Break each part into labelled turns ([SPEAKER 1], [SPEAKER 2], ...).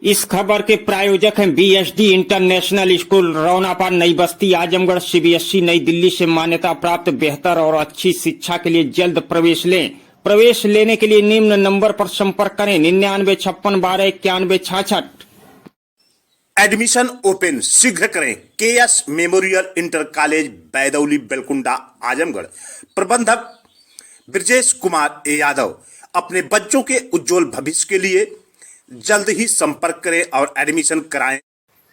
[SPEAKER 1] इस खबर के प्रायोजक हैं बीएसडी इंटरनेशनल स्कूल रौनापार नई बस्ती आजमगढ़। सीबीएसई नई दिल्ली से मान्यता प्राप्त बेहतर और अच्छी शिक्षा के लिए जल्द प्रवेश लें। प्रवेश लेने के लिए निम्न नंबर पर संपर्क करें 9956129166।
[SPEAKER 2] एडमिशन ओपन शीघ्र करें। KS memorial inter college Baidauli Belkunda Azamgarh. प्रबंधक ब्रजेश कुमार ए यादव। अपने बच्चों के उज्जवल भविष्य के लिए जल्द ही संपर्क करें और एडमिशन कराएं।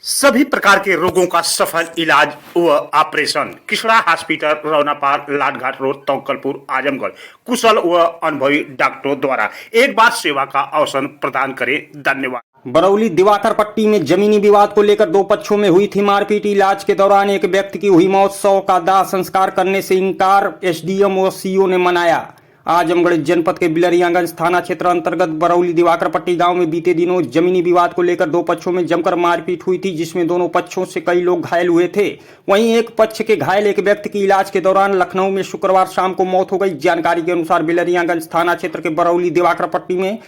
[SPEAKER 2] सभी प्रकार के रोगों का सफल इलाज व operation Kishra hospital Raunapar Ladghat road Tauqalpur Azamgarh. कुशल व अनुभवी डॉक्टरों द्वारा एक बार सेवा का अवसर प्रदान करें। धन्यवाद।
[SPEAKER 1] बरौली दिवाकर पट्टी में जमीनी विवाद को लेकर दो पक्षों में हुई थी मारपीट। इलाज के दौरान एक व्यक्ति की हुई मौत। 100 का दाह संस्कार करने से इंकार एसडीएम व सीओ ने मनाया। आजमगढ़ जनपद के बिलरियागंज थाना क्षेत्र अंतर्गत बरौली दिवाकर पट्टी गांव में बीते दिनों जमीनी विवाद को लेकर दो पक्षों में जमकर मारपीट हुई थी, जिसमें दोनों पक्षों से कई लोग घायल हुए थे। वहीं एक पक्ष के घायल एक व्यक्ति की इलाज के दौरान लखनऊ में शुक्रवार शाम को मौत हो गई। जानकारी के अनुसार बिलरियागंज थाना क्षेत्र के बरौली दिवाकर पट्टी में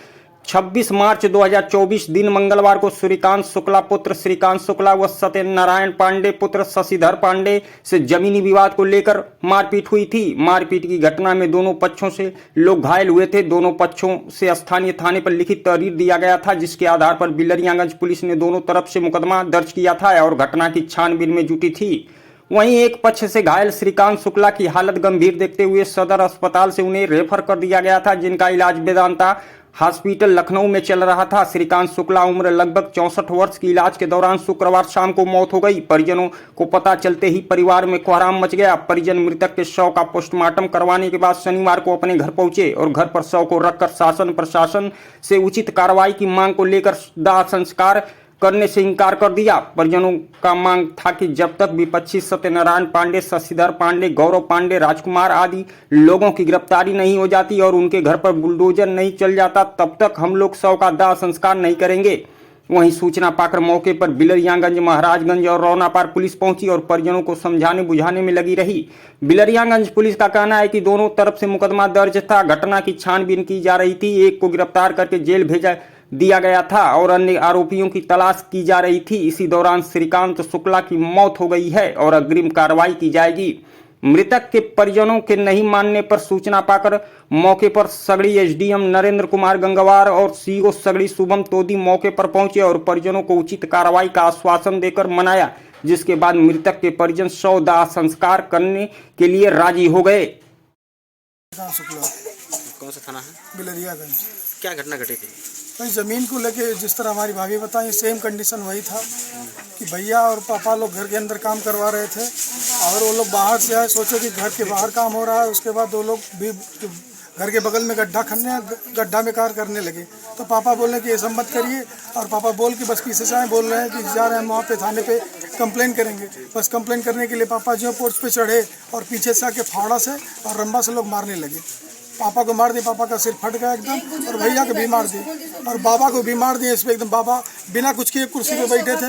[SPEAKER 1] 26 मार्च 2024 दिन मंगलवार को सूर्यकांत शुक्ला पुत्र श्रीकांत शुक्ला व सत्यनारायण पांडे पुत्र शशिधर पांडे से जमीनी विवाद को लेकर मारपीट हुई थी। मारपीट की घटना में दोनों पक्षों से लोग घायल हुए थे। दोनों पक्षों से स्थानीय थाने पर लिखित तहरीर दिया गया था, जिसके आधार पर बिलरियागंज पुलिस ने दोनों तरफ से मुकदमा दर्ज किया था और घटना की छानबीन में जुटी थी। वहीं एक पक्ष से घायल श्रीकांत शुक्ला की हालत गंभीर देखते हुए सदर अस्पताल से उन्हें रेफर कर दिया गया था, जिनका इलाज वेदांता हॉस्पिटल लखनऊ में चल रहा था। श्रीकांत शुक्ला उम्र लगभग 64 वर्ष की इलाज के दौरान शुक्रवार शाम को मौत हो गई। परिजनों को पता चलते ही परिवार में कोहराम मच गया। परिजन मृतक के शव का पोस्टमार्टम करवाने के बाद शनिवार को अपने घर पहुंचे और घर पर शव को रखकर शासन प्रशासन से उचित कार्रवाई की मांग को लेकर दाह संस्कार करने से इंकार कर दिया। परिजनों का मांग था कि जब तक विपक्षी सत्यनारायण पांडे, शशिधर पांडे, गौरव पांडे, राजकुमार आदि लोगों की गिरफ्तारी नहीं हो जाती और उनके घर पर बुलडोजर नहीं चल जाता, तब तक हम लोग शव का दाह संस्कार नहीं करेंगे। वहीं सूचना पाकर मौके पर बिलरियागंज, महाराजगंज और रौनापार पुलिस पहुंची और परिजनों को समझाने बुझाने में लगी रही। बिलरियागंज पुलिस का कहना है कि दोनों तरफ से मुकदमा दर्ज था। घटना की छानबीन की जा रही थी। एक को गिरफ्तार करके जेल भेजा दिया गया था और अन्य आरोपियों की तलाश की जा रही थी। इसी दौरान श्रीकांत शुक्ला की मौत हो गई है और अग्रिम कार्रवाई की जाएगी। मृतक के परिजनों के नहीं मानने पर सूचना पाकर मौके पर सगड़ी एसडीएम नरेंद्र कुमार गंगवार और सीओ सगड़ी शुभम तोदी मौके पर पहुंचे और परिजनों को उचित कार्रवाई का आश्वासन देकर मनाया, जिसके बाद मृतक के परिजन शव दाह संस्कार करने के लिए राजी हो गए।
[SPEAKER 3] कौन सा थाना है?
[SPEAKER 4] बिलरियागंज।
[SPEAKER 3] क्या घटना घटी थी?
[SPEAKER 4] भाई ज़मीन को लेके जिस तरह हमारी भाभी बताई, सेम कंडीशन वही था कि भैया और पापा लोग घर के अंदर काम करवा रहे थे और वो लोग बाहर से आए, सोचे कि घर के बाहर काम हो रहा है। उसके बाद वो लोग भी घर के बगल में गड्ढा में कार करने लगे। तो पापा बोले कि ये सब मत करिए और पापा बोल के बस पीछे से आए, बोल रहे हैं कि जा रहे हैं वहाँ पे थाने पे कंप्लेन करेंगे। बस कंप्लेन करने के लिए पापा जो पोर्च पे चढ़े और पीछे से आके फावड़ा से और रंबा से लोग मारने लगे। पापा को मार दिए, पापा का सिर फट गया एकदम, और भैया को भी मार दिए और बाबा को भी मार दिए। इस पे एकदम बाबा बिना कुछ किए कुर्सी पे बैठे थे,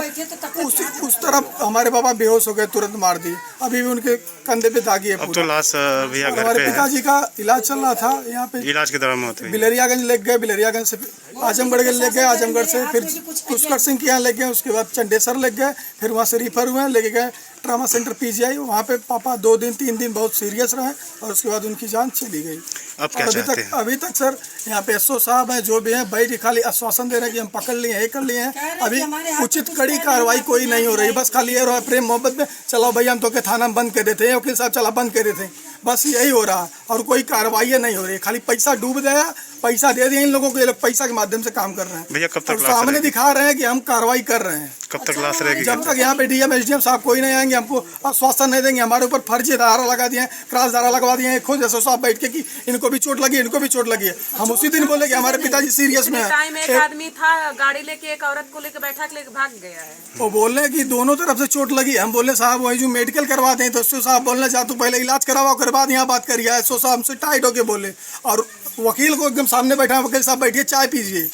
[SPEAKER 4] उस तरफ हमारे बाबा बेहोश हो गए, तुरंत मार दिए। अभी भी उनके कंधे पे दागी है।
[SPEAKER 3] अब तो लाश भैया घर पे
[SPEAKER 4] हमारे पिताजी का इलाज चल रहा था यहाँ पे।
[SPEAKER 3] इलाज के दौरान मौत हुई।
[SPEAKER 4] बिलरियागंज ले गए, बिलरियागंज से आजमगढ़ ले गए, आजमगढ़ से फिर पुष्कर सिंह के यहाँ ले गए, उसके बाद चंडेसर ले गए, फिर वहाँ से रिफर हुए, लेके गए ट्रामा सेंटर पीजीआई। वहाँ पे पापा 2 दिन 3 दिन बहुत सीरियस रहे और उसके बाद उनकी जान चली गई।
[SPEAKER 3] अब क्या चाहते हैं?
[SPEAKER 4] अभी तक सर यहाँ पे एसओ साहब हैं, जो भी हैं, बैठ खाली आश्वासन दे रहे हैं कि हम पकड़ लिए हैं, कर लिए हैं। अभी उचित कड़ी कार्रवाई कोई नहीं हो रही। बस खाली ये रहा प्रेम मोहब्बत में, चलो भैया हम तो के थाना बंद कर देते हैं, वकील साहब चला बंद कर देते हैं, बस यही हो रहा है और कोई कार्रवाई नहीं हो रही। खाली पैसा डूब गया, पैसा दे दिए इन लोगों को, ये लोग पैसा के माध्यम से काम कर रहे हैं।
[SPEAKER 3] भैया कब तक
[SPEAKER 4] सामने दिखा रहे हैं कि हम कार्रवाई कर रहे हैं।
[SPEAKER 3] कब तक लाश रहेगी?
[SPEAKER 4] जब तक यहाँ पे डीएम एसडीएम साहब कोई नहीं आएंगे, हमको आश्वासन नहीं देंगे। हमारे ऊपर फर्जी धारा लगा दिए हैं, क्रॉस धारा लगवा दिए हैं। खुद एसओ साहब बैठ के कि इनको भी चोट लगी, इनको भी चोट लगी है। हम उसी दिन बोले कि हमारे पिताजी सीरियस में है।
[SPEAKER 5] एक आदमी था गाड़ी लेके एक औरत को लेकर बैठा के लेके भाग गया है।
[SPEAKER 4] वो बोल रहे हैं कि दोनों तरफ से चोट लगी। हम बोले साहब वही जो मेडिकल करवा दें, तो एसओ साहब बोलने जा तू पहले इलाज करवाओ, कर बाद यहाँ बात करिए। एसओ साहब हमसे टाइट होके बोले और वकील को एकदम सामने बैठा, वकील साहब बैठिए चाय पीजिए।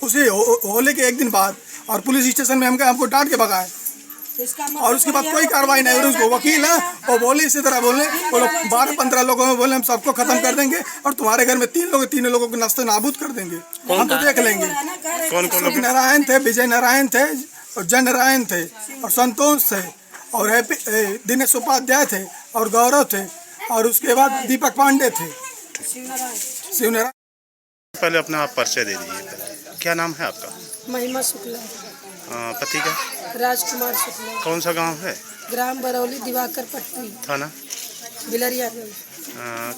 [SPEAKER 4] उसे होले के एक दिन बाद और पुलिस स्टेशन में हमको डांट के भगाए। और उसके बाद कोई कार्रवाई नहीं हुई। उसको वकील है और बोले इसी तरह बोले वो लोग 12-15 लोगों में बोले हम सबको खत्म कर देंगे और तुम्हारे घर में 3 लोगों को नस्ते नाबूद कर देंगे, हम तो देख लेंगे।
[SPEAKER 3] कौन कौन लोग?
[SPEAKER 4] नारायण थे, विजय नारायण थे और जय नारायण थे और संतोष थे और दिनेश उपाध्याय थे और गौरव थे और उसके बाद दीपक पांडे थे, शिवनारायण।
[SPEAKER 3] पहले अपना आप परिचय दे दीजिए। क्या नाम है आपका?
[SPEAKER 6] महिमा शुक्ला,
[SPEAKER 3] पति का?
[SPEAKER 6] राजकुमार शुक्ला।
[SPEAKER 3] कौन सा गांव है?
[SPEAKER 6] ग्राम बरौली, दिवाकर पट्टी,
[SPEAKER 3] थाना?
[SPEAKER 6] बिलरियागंज।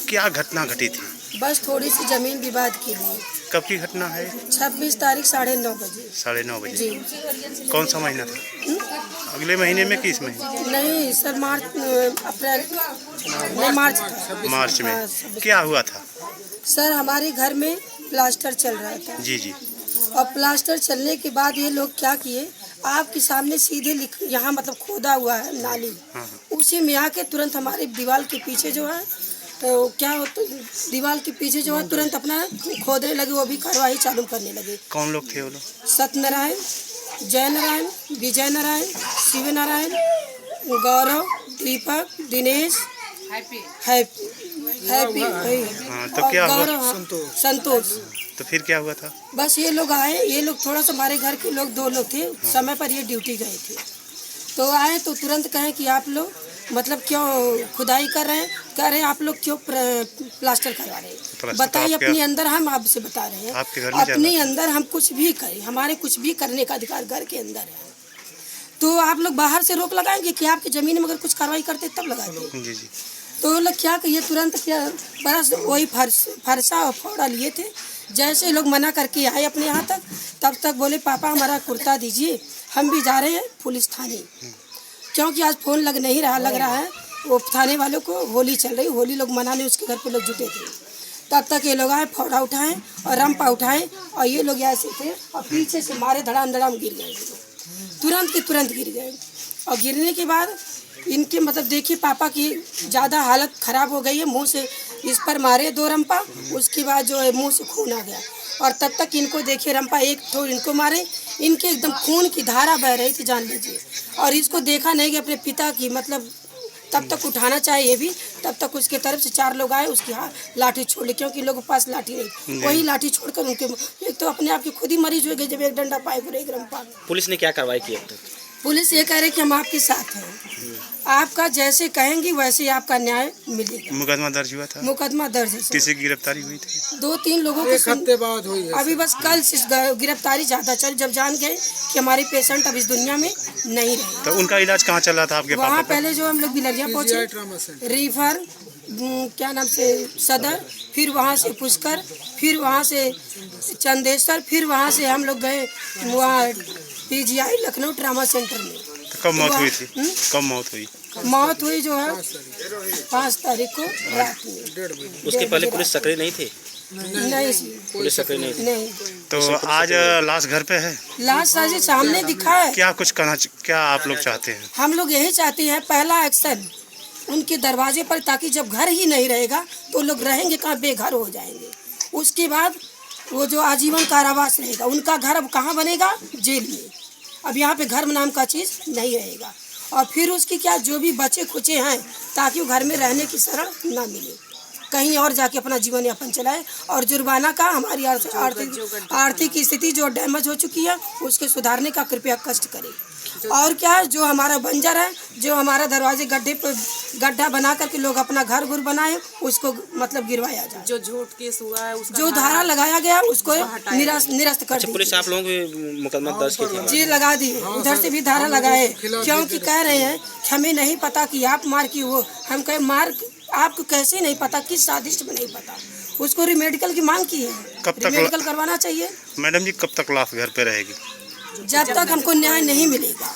[SPEAKER 3] क्या घटना घटी थी?
[SPEAKER 6] बस थोड़ी सी जमीन विवाद के लिए।
[SPEAKER 3] कब की घटना है?
[SPEAKER 6] 26 तारीख 9:30 बजे।
[SPEAKER 3] 9:30 बजे?
[SPEAKER 6] जी।
[SPEAKER 3] कौन सा महीना था? अगले महीने में कि इस महीने?
[SPEAKER 6] नहीं सर, अप्रैल नहीं, मार्च था।
[SPEAKER 3] मार्च में।
[SPEAKER 6] हाँ,
[SPEAKER 3] क्या हुआ था?
[SPEAKER 6] सर हमारे घर में प्लास्टर चल रहा था।
[SPEAKER 3] जी जी।
[SPEAKER 6] और प्लास्टर चलने के बाद ये लोग क्या किए, आपके सामने सीधे यहाँ मतलब खोदा हुआ है नाली, उसी में आके तुरंत हमारे दीवार के पीछे जो है तो क्या होता, दीवार के पीछे जो है तुरंत अपना खोदने लगे, वो भी कार्रवाई चालू करने लगे।
[SPEAKER 3] कौन लोग थे वो लोग?
[SPEAKER 6] सत्यनारायण, जय नारायण, विजय नारायण, शिव नारायण, गौरव, दीपक, दिनेश, हैप्पी
[SPEAKER 3] तो क्या हुआ?
[SPEAKER 6] संतोष।
[SPEAKER 3] तो फिर क्या हुआ था?
[SPEAKER 6] बस ये लोग आए, ये लोग थोड़ा सा हमारे घर के लोग 2 लोग थे, समय पर ये ड्यूटी गए थे, तो आए तो तुरंत कहें कि आप लोग मतलब क्यों खुदाई कर रहे हैं, कह रहे हैं आप लोग क्यों प्लास्टर करवा रहे हैं, बताइए अपने अंदर। हम आपसे बता रहे हैं
[SPEAKER 3] आपके घर में
[SPEAKER 6] अपने अंदर हम कुछ भी करें, हमारे कुछ भी करने का अधिकार घर के अंदर है, तो आप लोग बाहर से रोक लगाएंगे कि आपकी जमीन में अगर कुछ कार्रवाई करते तब लगाते।
[SPEAKER 3] जी जी।
[SPEAKER 6] तो लोग क्या कहिए, तुरंत क्या बस वही फरसा और फोड़ा लिए थे। जैसे लोग मना करके आए अपने यहाँ तक, तब तक बोले पापा हमारा कुर्ता दीजिए, हम भी जा रहे हैं पुलिस थाने, क्योंकि आज फ़ोन लग रहा है वो थाने वालों को होली चल रही, होली लोग मनाने उसके घर पे लोग जुटे थे। तब तक ये लोग आए, फौड़ा उठाएं और रंपा उठाएं और ये लोग ऐसे थे और पीछे से मारे धड़ाम गिर गए, तुरंत के तुरंत गिर गए। और गिरने के बाद इनके मतलब देखिए पापा की ज़्यादा हालत ख़राब हो गई है, मुंह से इस पर मारे 2 रंपा, उसके बाद जो है मुंह से खून आ गया। और तब तक इनको देखिए रंपा एक तो इनको मारे, इनके एकदम खून की धारा बह रही थी जान लीजिए। और इसको देखा नहीं कि अपने पिता की मतलब तब तक उठाना चाहिए ये भी, तब तक उसके तरफ से 4 लोग आए, उसकी लाठी छोड़ ली, क्योंकि लोगों के पास लाठी नहीं, वही लाठी छोड़कर उनके एक तो अपने आप के खुद ही मरीज हो गए जब एक डंडा पाए पूरे 1 रंपा।
[SPEAKER 7] पुलिस ने क्या कार्रवाई की?
[SPEAKER 6] पुलिस ये कह रही कि हम आपके साथ हैं, आपका जैसे कहेंगी वैसे आपका न्याय मिलेगा।
[SPEAKER 3] मुकदमा दर्ज हुआ था?
[SPEAKER 6] मुकदमा दर्ज है।
[SPEAKER 3] किसी की गिरफ्तारी हुई थी?
[SPEAKER 6] 2-3 लोगों के
[SPEAKER 4] 1 हफ्ते बाद हुई है।
[SPEAKER 6] अभी बस कल से गिरफ्तारी ज़्यादा चल, जब जान गए कि हमारी पेशेंट अब इस दुनिया में नहीं रहे।
[SPEAKER 3] तो उनका इलाज कहाँ चल रहा था आपके?
[SPEAKER 6] वहाँ पहले जो हम लोग बिलरिया पहुँचे, रीफर क्या नाम से सदर, फिर वहाँ से पुष्कर, फिर वहाँ से चंदेश्वर, फिर वहाँ से हम लोग गए वहाँ PGI लखनऊ ट्रामा सेंटर में।
[SPEAKER 3] तो कब मौत हुई थी? कब मौत हुई?
[SPEAKER 6] मौत हुई जो है 5 तारीख को रात में।
[SPEAKER 7] उसके पहले पुलिस सक्रिय नहीं थी?
[SPEAKER 6] नहीं,
[SPEAKER 7] पुलिस सक्रिय नहीं थी।
[SPEAKER 6] नहीं।
[SPEAKER 3] तो आज लाश घर पे है?
[SPEAKER 6] लाश आज सामने दिखा है।
[SPEAKER 3] क्या आप लोग चाहते हैं?
[SPEAKER 6] हम लोग यही चाहते हैं पहला एक्शन उनके दरवाजे पर, ताकि जब घर ही नहीं रहेगा तो लोग रहेंगे कहाँ, बेघर हो जाएंगे। उसके बाद वो जो आजीवन कारावास रहेगा, उनका घर अब कहाँ बनेगा? जेल में। अब यहाँ पे घर नाम का चीज़ नहीं रहेगा। और फिर उसकी क्या जो भी बचे खुचे हैं, ताकि वो घर में रहने की शरण ना मिले, कहीं और जाके अपना जीवन यापन चलाए। और जुर्माना का हमारी आर्थिक स्थिति जो डैमेज हो चुकी है उसके सुधारने का कृपया कष्ट करें। और क्या है, जो हमारा बंजर है, जो हमारा दरवाजे गड्ढा बना करके लोग अपना घर बनाए, उसको मतलब गिरवाया जाए।
[SPEAKER 5] जो झूठ केस हुआ है उसका
[SPEAKER 6] जो धारा लगाया गया उसको निरस्त कर दी।
[SPEAKER 7] पुलिस आप लोगों के मुकदमा दर्ज की थी?
[SPEAKER 6] जी लगा दी, उधर से भी धारा लगाए, क्योंकि कह रहे हैं कि हमें नहीं पता कि आप मार की हो। हम कहे मार आपको कैसे नहीं पता, किस साजिश में नहीं पता। उसको रिमेडिकल की मांग की है, रिमेडिकल करवाना चाहिए।
[SPEAKER 3] मैडम जी, कब तक लाश घर पे रहेगी?
[SPEAKER 6] जब तक हमको न्याय नहीं मिलेगा।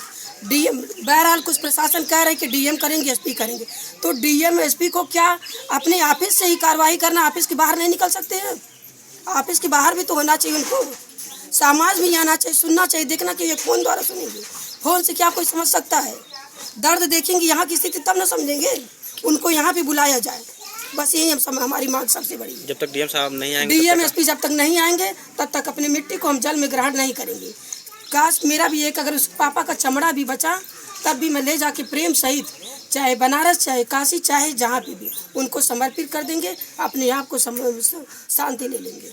[SPEAKER 6] DM बहरहाल कुछ प्रशासन कह रहे हैं कि DM करेंगे, SP करेंगे, तो DM SP को क्या अपने ऑफिस से ही कार्रवाई करना, ऑफिस के बाहर नहीं निकल सकते हैं? ऑफिस के बाहर भी तो होना चाहिए उनको, समाज में आना चाहिए, सुनना चाहिए, देखना कि ये फ़ोन द्वारा सुनेंगे, फ़ोन से क्या कोई समझ सकता है? दर्द देखेंगे यहाँ की स्थिति तब न समझेंगे, उनको यहाँ पे बुलाया जाए। बस यही हमारी मांग सबसे बड़ी है।
[SPEAKER 7] जब तक DM साहब नहीं आएंगे,
[SPEAKER 6] DM SP जब तक नहीं आएंगे तब तक अपनी मिट्टी को हम जल में ग्रहण नहीं करेंगे। काश मेरा भी एक अगर उस पापा का चमड़ा भी बचा तब भी मैं ले जाके प्रेम सहित, चाहे बनारस चाहे काशी चाहे जहाँ पे भी, उनको समर्पित कर देंगे, अपने आप को शांति ले लेंगे।